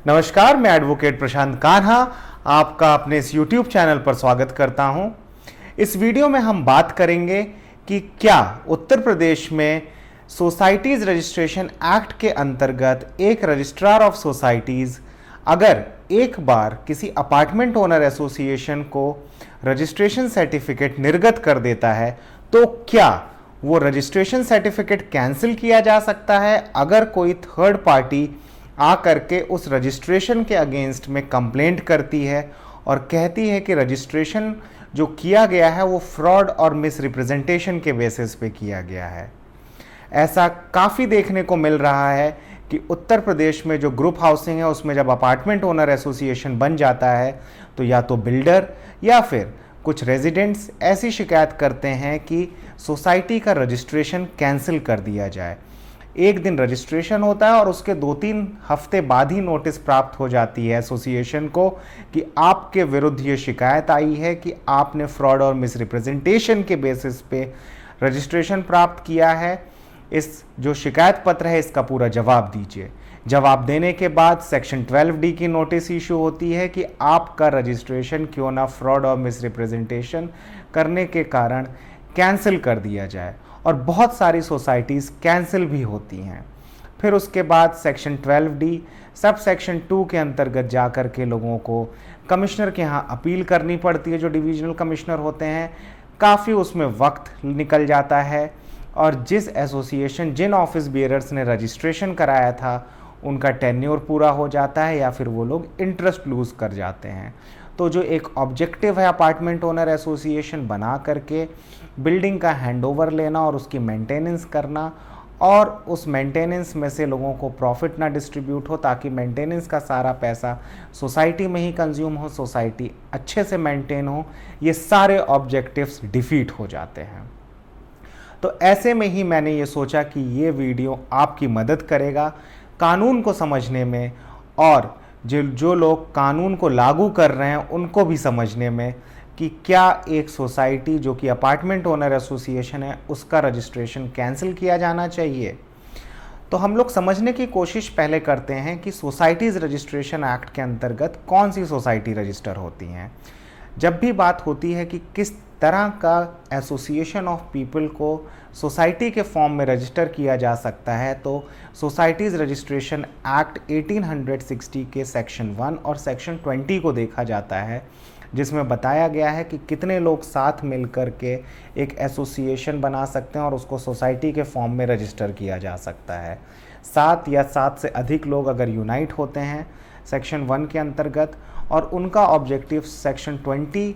नमस्कार, मैं एडवोकेट प्रशांत कान्हा आपका अपने इस YouTube चैनल पर स्वागत करता हूं। इस वीडियो में हम बात करेंगे कि क्या उत्तर प्रदेश में सोसाइटीज़ रजिस्ट्रेशन एक्ट के अंतर्गत एक रजिस्ट्रार ऑफ सोसाइटीज़ अगर एक बार किसी अपार्टमेंट ओनर एसोसिएशन को रजिस्ट्रेशन सर्टिफिकेट निर्गत कर देता है तो क्या वो रजिस्ट्रेशन सर्टिफिकेट कैंसिल किया जा सकता है अगर कोई थर्ड पार्टी आ करके उस रजिस्ट्रेशन के अगेंस्ट में कंप्लेंट करती है और कहती है कि रजिस्ट्रेशन जो किया गया है वो फ्रॉड और मिसरिप्रेजेंटेशन के बेसिस पे किया गया है। ऐसा काफ़ी देखने को मिल रहा है कि उत्तर प्रदेश में जो ग्रुप हाउसिंग है उसमें जब अपार्टमेंट ओनर एसोसिएशन बन जाता है तो या तो बिल्डर या फिर कुछ रेजिडेंट्स ऐसी शिकायत करते हैं कि सोसाइटी का रजिस्ट्रेशन कैंसिल कर दिया जाए। एक दिन रजिस्ट्रेशन होता है और उसके 2-3 हफ्ते बाद ही नोटिस प्राप्त हो जाती है एसोसिएशन को कि आपके विरुद्ध ये शिकायत आई है कि आपने फ्रॉड और मिसरिप्रेजेंटेशन के बेसिस पे रजिस्ट्रेशन प्राप्त किया है। इस जो शिकायत पत्र है इसका पूरा जवाब दीजिए। जवाब देने के बाद सेक्शन 12D की नोटिस इशू होती है कि आपका रजिस्ट्रेशन क्यों ना फ्रॉड और मिसरिप्रेजेंटेशन करने के कारण कैंसिल कर दिया जाए, और बहुत सारी सोसाइटीज़ कैंसिल भी होती हैं। फिर उसके बाद सेक्शन 12D सब सेक्शन 2 के अंतर्गत जा कर के लोगों को कमिश्नर के यहाँ अपील करनी पड़ती है। जो डिविजनल कमिश्नर होते हैं काफ़ी उसमें वक्त निकल जाता है, और जिस एसोसिएशन जिन ऑफिस बियरर्स ने रजिस्ट्रेशन कराया था उनका टेन्योर पूरा हो जाता है या फिर वो लोग इंटरेस्ट लूज़ कर जाते हैं। तो जो एक ऑब्जेक्टिव है अपार्टमेंट ओनर एसोसिएशन बना करके बिल्डिंग का हैंडओवर लेना और उसकी मेंटेनेंस करना, और उस मेंटेनेंस में से लोगों को प्रॉफिट ना डिस्ट्रीब्यूट हो ताकि मेंटेनेंस का सारा पैसा सोसाइटी में ही कंज्यूम हो, सोसाइटी अच्छे से मेंटेन हो, ये सारे ऑब्जेक्टिव्स डिफीट हो जाते हैं। तो ऐसे में ही मैंने ये सोचा कि ये वीडियो आपकी मदद करेगा कानून को समझने में, और जो लोग कानून को लागू कर रहे हैं उनको भी समझने में कि क्या एक सोसाइटी जो कि अपार्टमेंट ओनर एसोसिएशन है उसका रजिस्ट्रेशन कैंसिल किया जाना चाहिए। तो हम लोग समझने की कोशिश पहले करते हैं कि सोसाइटीज़ रजिस्ट्रेशन एक्ट के अंतर्गत कौन सी सोसाइटी रजिस्टर होती हैं। जब भी बात होती है कि किस तरह का एसोसिएशन ऑफ पीपल को सोसाइटी के फॉर्म में रजिस्टर किया जा सकता है, तो सोसाइटीज़ रजिस्ट्रेशन एक्ट 1860 के सेक्शन 1 और सेक्शन 20 को देखा जाता है, जिसमें बताया गया है कि कितने लोग साथ मिल कर के एक एसोसिएशन बना सकते हैं और उसको सोसाइटी के फॉर्म में रजिस्टर किया जा सकता है। 7 या 7 से अधिक लोग अगर यूनाइट होते हैं सेक्शन 1 के अंतर्गत, और उनका objective section 20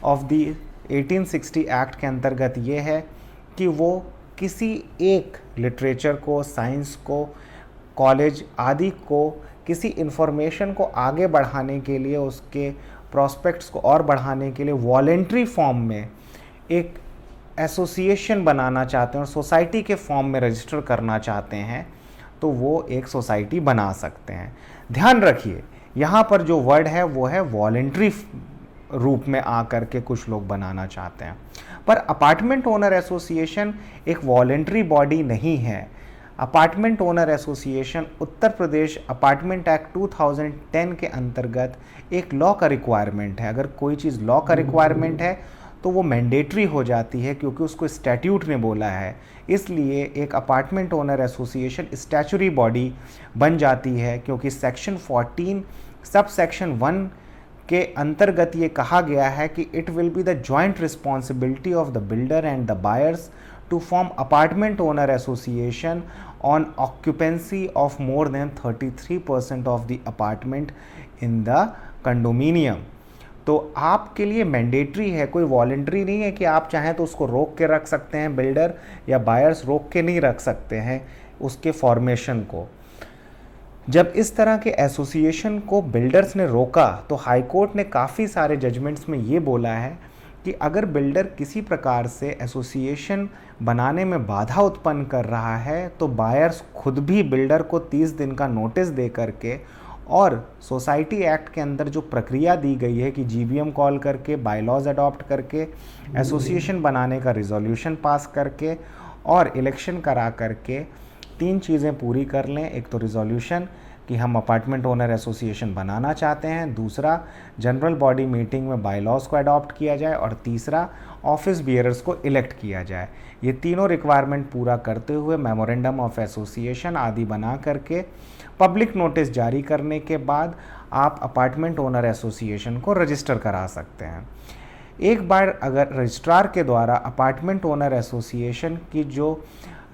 of the 1860 act के अंतर्गत ये है कि वो किसी एक लिटरेचर को, साइंस को, कॉलेज आदि को, किसी इन्फॉर्मेशन को आगे बढ़ाने के लिए, उसके प्रॉस्पेक्ट्स को और बढ़ाने के लिए वॉलेंट्री फॉर्म में एक एसोसिएशन बनाना चाहते हैं और सोसाइटी के फॉर्म में रजिस्टर करना चाहते हैं, तो वो एक सोसाइटी बना सकते हैं। ध्यान रखिए, यहाँ पर जो वर्ड है वो है वॉलेंट्री रूप में आकर के कुछ लोग बनाना चाहते हैं, पर अपार्टमेंट ओनर एसोसिएशन एक वॉलेंट्री बॉडी नहीं है। Apartment owner association Uttar Pradesh apartment act 2010 के अंतर्गत एक लॉ का रिक्वायरमेंट है। अगर कोई चीज़ लॉ का रिक्वायरमेंट है तो वो मैंडेटरी हो जाती है क्योंकि उसको स्टैट्यूट ने बोला है। इसलिए एक apartment owner association statutory body बन जाती है, क्योंकि सेक्शन 14 सब सेक्शन 1 के अंतर्गत ये कहा गया है कि it will be the joint responsibility of the builder and the buyers to form apartment owner association on occupancy of more than 33% of the apartment in the condominium। तो आपके लिए मैंडेटरी है, कोई वॉलेंट्री नहीं है कि आप चाहें तो उसको रोक के रख सकते हैं, बिल्डर या बायर्स रोक के नहीं रख सकते हैं उसके फॉर्मेशन को। जब इस तरह के एसोसिएशन को बिल्डर्स ने रोका तो हाई कोर्ट ने काफ़ी सारे जजमेंट्स में ये बोला है कि अगर बिल्डर किसी प्रकार से एसोसिएशन बनाने में बाधा उत्पन्न कर रहा है तो बायर्स खुद भी बिल्डर को 30 दिन का नोटिस दे करके, और सोसाइटी एक्ट के अंदर जो प्रक्रिया दी गई है कि जीबीएम कॉल करके, बायलॉज अडॉप्ट करके, एसोसिएशन बनाने का रिजोल्यूशन पास करके और इलेक्शन करा करके 3 चीज़ें पूरी कर लें। एक तो रिजोल्यूशन, कि हम अपार्टमेंट ओनर एसोसिएशन बनाना चाहते हैं, दूसरा जनरल बॉडी मीटिंग में बायलॉज को अडॉप्ट किया जाए, और तीसरा ऑफिस बियरर्स को इलेक्ट किया जाए। ये तीनों रिक्वायरमेंट पूरा करते हुए मेमोरेंडम ऑफ एसोसिएशन आदि बना करके पब्लिक नोटिस जारी करने के बाद आप अपार्टमेंट ओनर एसोसिएशन को रजिस्टर करा सकते हैं। एक बार अगर रजिस्ट्रार के द्वारा अपार्टमेंट ओनर एसोसिएशन की जो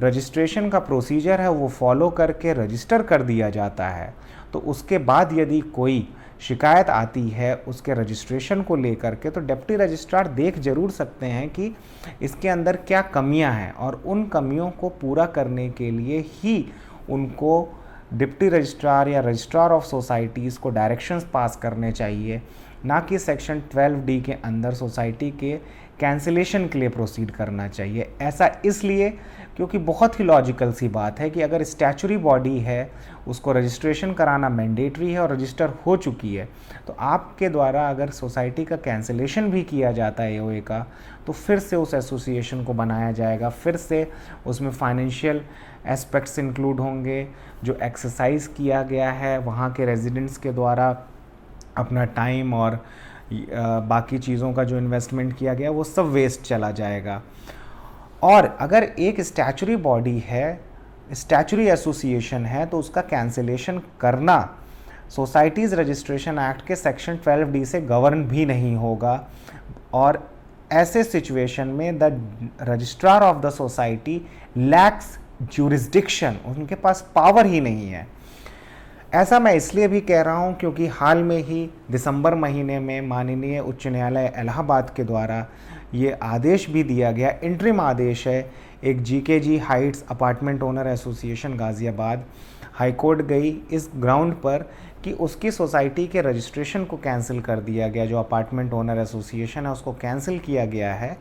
रजिस्ट्रेशन का प्रोसीजर है वो फॉलो करके रजिस्टर कर दिया जाता है, तो उसके बाद यदि कोई शिकायत आती है उसके रजिस्ट्रेशन को लेकर के, तो डिप्टी रजिस्ट्रार देख जरूर सकते हैं कि इसके अंदर क्या कमियां हैं, और उन कमियों को पूरा करने के लिए ही उनको डिप्टी रजिस्ट्रार या रजिस्ट्रार ऑफ सोसाइटीज़ को डायरेक्शंस पास करने चाहिए, ना कि सेक्शन 12D के अंदर सोसाइटी के कैंसिलेशन के लिए प्रोसीड करना चाहिए। ऐसा इसलिए क्योंकि बहुत ही लॉजिकल सी बात है कि अगर स्टैचुरी बॉडी है उसको रजिस्ट्रेशन कराना मैंडेटरी है और रजिस्टर हो चुकी है, तो आपके द्वारा अगर सोसाइटी का कैंसिलेशन भी किया जाता है एओए का, तो फिर से उस एसोसिएशन को बनाया जाएगा, फिर से उसमें फाइनेंशियल एस्पेक्ट्स इंक्लूड होंगे, जो एक्सरसाइज किया गया है वहाँ के रेजिडेंट्स के द्वारा अपना टाइम और बाकी चीज़ों का जो इन्वेस्टमेंट किया गया वो सब वेस्ट चला जाएगा। और अगर एक स्टैचुरी बॉडी है, स्टैचुरी एसोसिएशन है, तो उसका कैंसिलेशन करना सोसाइटीज़ रजिस्ट्रेशन एक्ट के सेक्शन 12D से गवर्न भी नहीं होगा, और ऐसे सिचुएशन में the registrar of the society lakhs jurisdiction, उनके पास पावर ही नहीं है। ऐसा मैं इसलिए भी कह रहा हूं क्योंकि हाल में ही दिसंबर महीने में माननीय उच्च न्यायालय इलाहाबाद के द्वारा ये आदेश भी दिया गया, इंटरिम आदेश है, एक GKG heights apartment owner association Ghaziabad high court गई इस ग्राउंड पर कि उसकी सोसाइटी के रजिस्ट्रेशन को कैंसिल कर दिया गया, जो अपार्टमेंट ओनर एसोसिएशन है उसको कैंसिल किया गया है,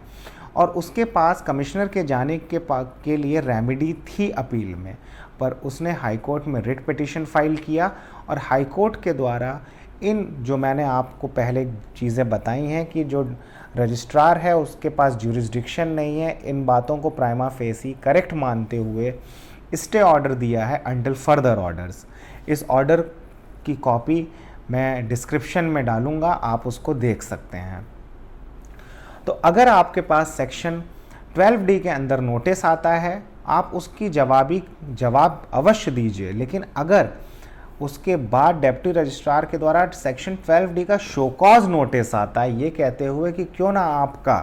और उसके पास कमिश्नर के जाने के लिए रेमेडी थी अपील में, पर उसने हाई कोर्ट में रिट पिटीशन फाइल किया, और हाई कोर्ट के द्वारा इन जो मैंने आपको पहले चीज़ें बताई हैं कि जो रजिस्ट्रार है उसके पास ज्यूरिसडिक्शन नहीं है, इन बातों को प्राइमा फेसी करेक्ट मानते हुए स्टे ऑर्डर दिया है अंटिल फर्दर ऑर्डर्स। इस ऑर्डर की कॉपी मैं डिस्क्रिप्शन में डालूंगा, आप उसको देख सकते हैं। तो अगर आपके पास सेक्शन 12D के अंदर नोटिस आता है, आप उसकी जवाब अवश्य दीजिए, लेकिन अगर उसके बाद डेप्टी रजिस्ट्रार के द्वारा सेक्शन 12D का शो कॉज नोटिस आता है ये कहते हुए कि क्यों ना आपका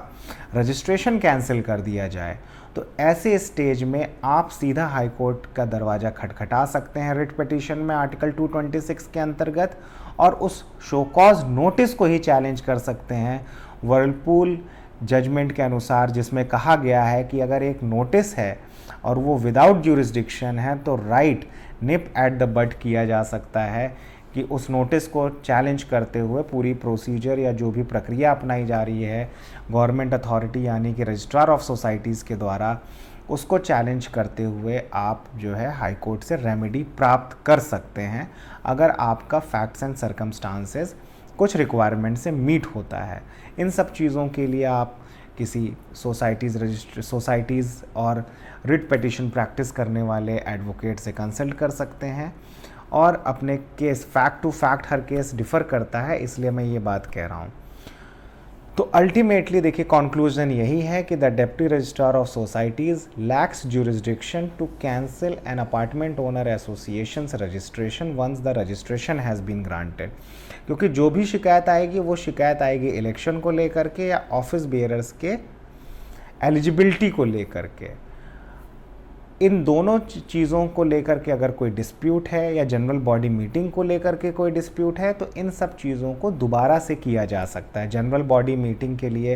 रजिस्ट्रेशन कैंसिल कर दिया जाए, तो ऐसे स्टेज में आप सीधा हाई कोर्ट का दरवाज़ा खटखटा सकते हैं रिट पिटीशन में आर्टिकल 226 के अंतर्गत, और उस शो कॉज नोटिस को ही चैलेंज कर सकते हैं वर्लपूल जजमेंट के अनुसार, जिसमें कहा गया है कि अगर एक नोटिस है और वो विदाउट ज्यूरिसडिक्शन है तो right nib at the but किया जा सकता है कि उस नोटिस को चैलेंज करते हुए पूरी प्रोसीजर या जो भी प्रक्रिया अपनाई जा रही है गवर्नमेंट अथॉरिटी यानी कि रजिस्ट्रार ऑफ सोसाइटीज़ के द्वारा, उसको चैलेंज करते हुए आप जो है हाई कोर्ट से रेमेडी प्राप्त कर सकते हैं, अगर आपका फैक्ट्स एंड सर्कमस्टांसेस कुछ रिक्वायरमेंट से मीट होता है। इन सब चीज़ों के लिए आप किसी सोसाइटीज़ और रिट पिटीशन प्रैक्टिस करने वाले एडवोकेट से कंसल्ट कर सकते हैं, और अपने केस फैक्ट टू फैक्ट हर केस डिफ़र करता है, इसलिए मैं ये बात कह रहा हूँ। तो अल्टीमेटली देखिए कंक्लूजन यही है कि the deputy registrar of societies lacks jurisdiction to cancel an apartment owner associations registration once the registration has been granted, क्योंकि जो भी शिकायत आएगी वो शिकायत आएगी इलेक्शन को लेकर के या ऑफिस बेयरर्स के एलिजिबिलिटी को लेकर के। इन दोनों चीज़ों को लेकर के अगर कोई डिस्प्यूट है या जनरल बॉडी मीटिंग को लेकर के कोई डिस्प्यूट है, तो इन सब चीज़ों को दोबारा से किया जा सकता है। जनरल बॉडी मीटिंग के लिए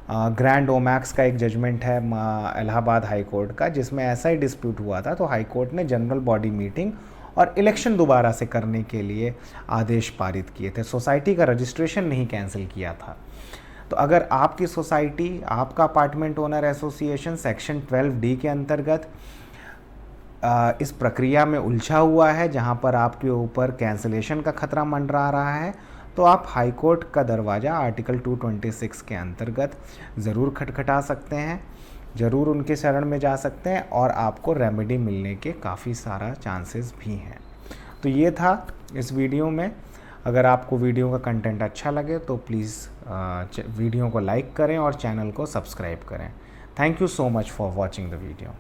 ग्रैंड ओमैक्स का एक जजमेंट है इलाहाबाद हाई कोर्ट का, जिसमें ऐसा ही डिस्प्यूट हुआ था, तो हाई कोर्ट ने जनरल बॉडी मीटिंग और इलेक्शन दोबारा से करने के लिए आदेश पारित किए थे, सोसाइटी का रजिस्ट्रेशन नहीं कैंसिल किया था। तो अगर आपकी सोसाइटी, आपका apartment owner association section 12D के अंतर्गत इस प्रक्रिया में उलझा हुआ है जहां पर आपके ऊपर कैंसिलेशन का खतरा मंडरा रहा है, तो आप हाई कोर्ट का दरवाज़ा आर्टिकल 226 के अंतर्गत ज़रूर खटखटा सकते हैं, ज़रूर उनके शरण में जा सकते हैं, और आपको रेमेडी मिलने के काफ़ी सारा चांसेस भी हैं। तो ये था इस वीडियो में। अगर आपको वीडियो का कंटेंट अच्छा लगे तो प्लीज़ वीडियो को लाइक करें और चैनल को सब्सक्राइब करें। Thank you so much for watching the video.